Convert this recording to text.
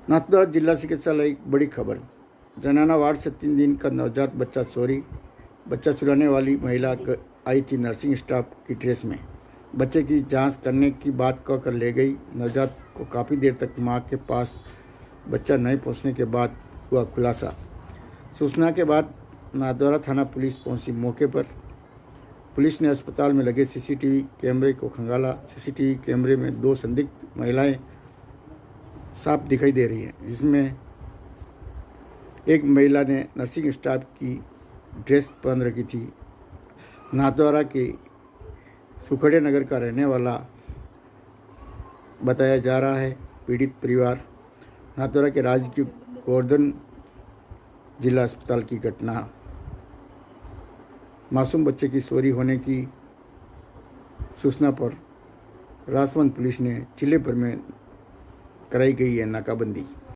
नाथद्वारा जिला चिकित्सालय एक बड़ी खबर। जनाना वार्ड से 3 दिन का नवजात बच्चा चोरी। बच्चा चुराने वाली महिला आई थी नर्सिंग स्टाफ की ड्रेस में। बच्चे की जांच करने की बात कहकर ले गई। नवजात को काफ़ी देर तक मां के पास बच्चा नहीं पहुंचने के बाद हुआ खुलासा। सूचना के बाद नाथद्वारा थाना पुलिस पहुंची मौके पर। पुलिस ने अस्पताल में लगे सीसीटीवी कैमरे को खंगाला। सीसीटीवी कैमरे में 2 संदिग्ध महिलाएं साफ दिखाई दे रही है, जिसमें एक महिला ने नर्सिंग स्टाफ की ड्रेस पहन रखी थी। नाथद्वारा के सुखड़े नगर का रहने वाला बताया जा रहा है। पीड़ित परिवार नाथद्वारा के राजकीय गोवर्धन जिला अस्पताल की घटना। मासूम बच्चे की चोरी होने की सूचना पर राजसमंद पुलिस ने जिले भर में कराई गई है नाकाबंदी।